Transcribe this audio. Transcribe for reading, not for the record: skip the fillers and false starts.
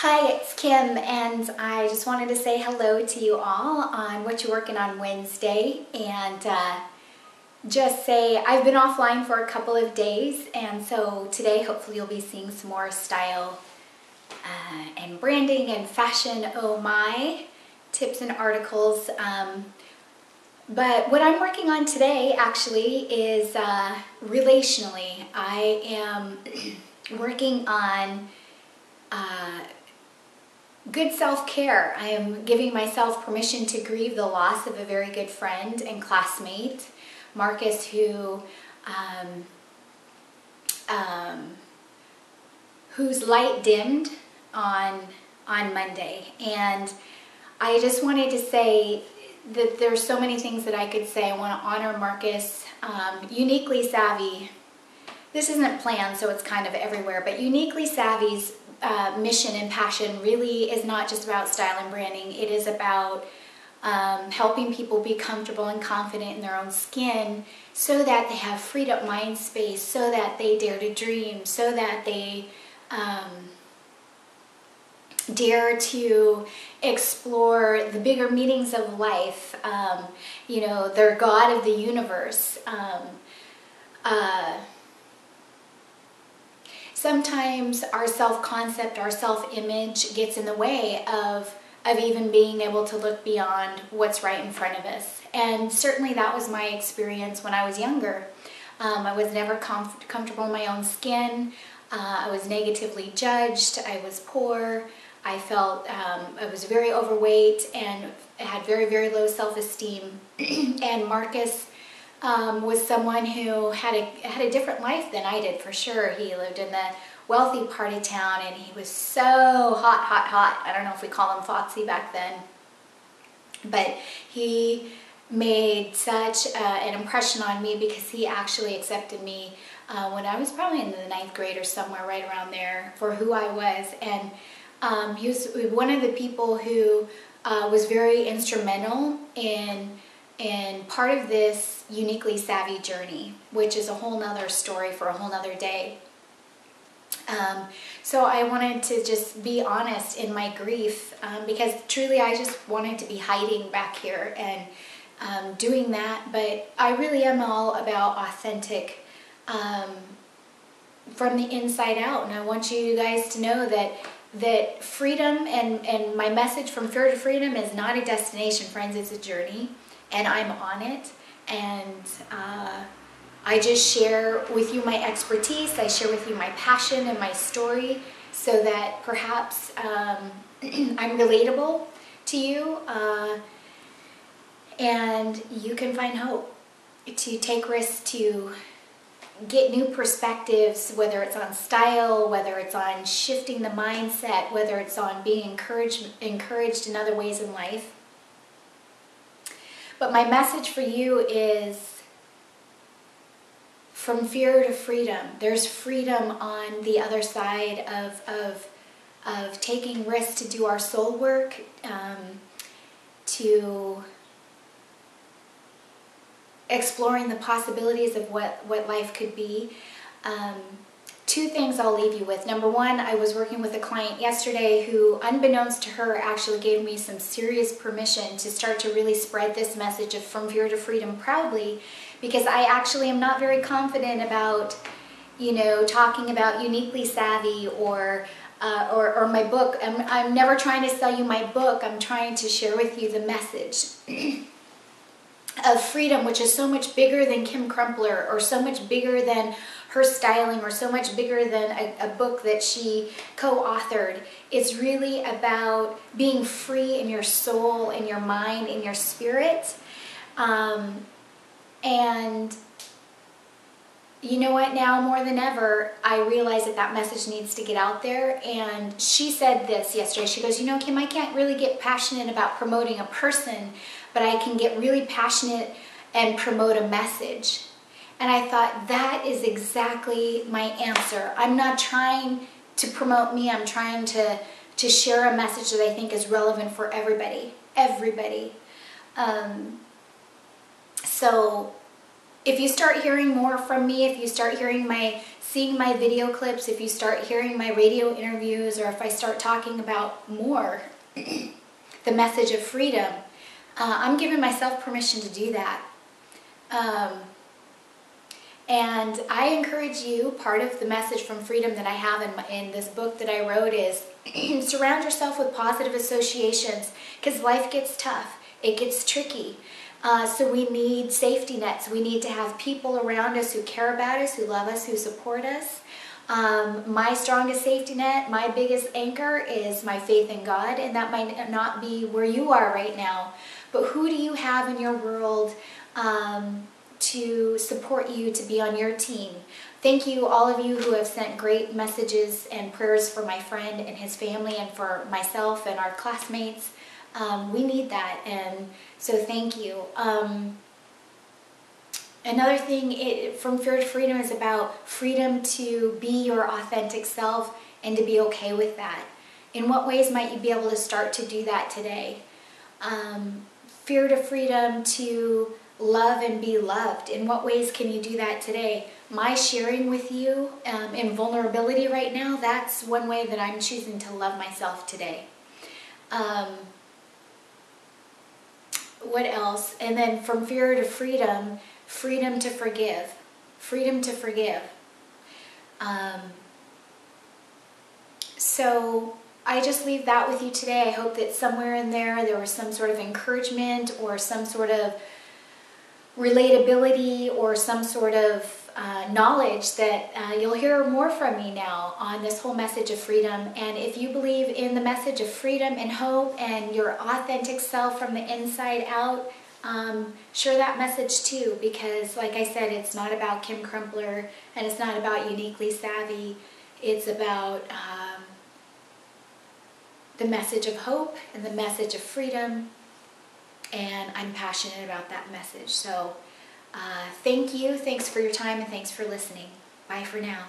Hi, it's Kim, and I just wanted to say hello to you all on What You're Working On Wednesday, and just say I've been offline for a couple of days, and so today hopefully you'll be seeing some more style and branding and fashion, oh my, tips and articles. But what I'm working on today actually is relationally. I am working on good self-care. I am giving myself permission to grieve the loss of a very good friend and classmate, Marcus, whose light dimmed on Monday. And I just wanted to say that there's so many things that I could say. I want to honor Marcus, uniquely savvy. This isn't planned, so it's kind of everywhere, but uniquely savvy's mission and passion really is not just about style and branding. It is about helping people be comfortable and confident in their own skin so that they have freed up mind space, so that they dare to dream, so that they dare to explore the bigger meanings of life. You know, they're God of the universe. Sometimes our self-concept, our self-image gets in the way of even being able to look beyond what's right in front of us. And certainly that was my experience when I was younger. I was never comfortable in my own skin. I was negatively judged. I was poor. I felt I was very overweight and had very, very low self-esteem. And Marcus was someone who had a different life than I did, for sure. He lived in the wealthy part of town, and he was so hot, hot, hot. I don't know if we call him foxy back then, but he made such an impression on me because he actually accepted me when I was probably in the 9th grade or somewhere right around there for who I was. And he was one of the people who was very instrumental in part of this uniquely savvy journey, which is a whole nother story for a whole nother day. So I wanted to just be honest in my grief, because truly I just wanted to be hiding back here and doing that, but I really am all about authentic from the inside out, and I want you guys to know that freedom and my message from fear to freedom is not a destination, friends, it's a journey. And I'm on it, and I just share with you my expertise. I share with you my passion and my story so that perhaps I'm relatable to you, and you can find hope to take risks, to get new perspectives, whether it's on style, whether it's on shifting the mindset, whether it's on being encouraged in other ways in life. But my message for you is from fear to freedom. There's freedom on the other side of taking risks to do our soul work, to exploring the possibilities of what life could be. Two things I'll leave you with. Number one, I was working with a client yesterday who, unbeknownst to her, actually gave me some serious permission to start to really spread this message of from fear to freedom proudly, because I actually am not very confident about, you know, talking about uniquely savvy or my book. I'm never trying to sell you my book. I'm trying to share with you the message of freedom, which is so much bigger than Kim Crumpler, or so much bigger than her styling, or so much bigger than a book that she co-authored. It's really about being free in your soul, in your mind, in your spirit. And you know what, now more than ever, I realize that message needs to get out there. And she said this yesterday. She goes, you know, Kim, I can't really get passionate about promoting a person, but I can get really passionate and promote a message. And I thought, that is exactly my answer. I'm not trying to promote me. I'm trying to share a message that I think is relevant for everybody. Everybody. So If you start hearing more from me, if you start seeing my video clips, if you start hearing my radio interviews, or if I start talking about more the message of freedom, I'm giving myself permission to do that. And I encourage you, part of the message from freedom that I have in this book that I wrote is surround yourself with positive associations, because life gets tough. It gets tricky. So we need safety nets. We need to have people around us who care about us, who love us, who support us. My strongest safety net, my biggest anchor is my faith in God, and that might not be where you are right now. But who do you have in your world to support you, to be on your team? Thank you, all of you who have sent great messages and prayers for my friend and his family and for myself and our classmates. We need that, and so thank you. Another thing from Fear to Freedom is about freedom to be your authentic self and to be okay with that. In what ways might you be able to start to do that today? Fear to Freedom to love and be loved. In what ways can you do that today? My sharing with you in vulnerability right now, that's one way that I'm choosing to love myself today. What else? And then from Fear to Freedom, freedom to forgive. Freedom to forgive. So I just leave that with you today. I hope that somewhere in there was some sort of encouragement or some sort of relatability or some sort of knowledge that you'll hear more from me now on this whole message of freedom. And if you believe in the message of freedom and hope and your authentic self from the inside out, share that message too, because like I said, it's not about Kim Crumpler and it's not about Uniquely Savvy. It's about the message of hope and the message of freedom, and I'm passionate about that message. So thank you, thanks for your time, and thanks for listening. Bye for now.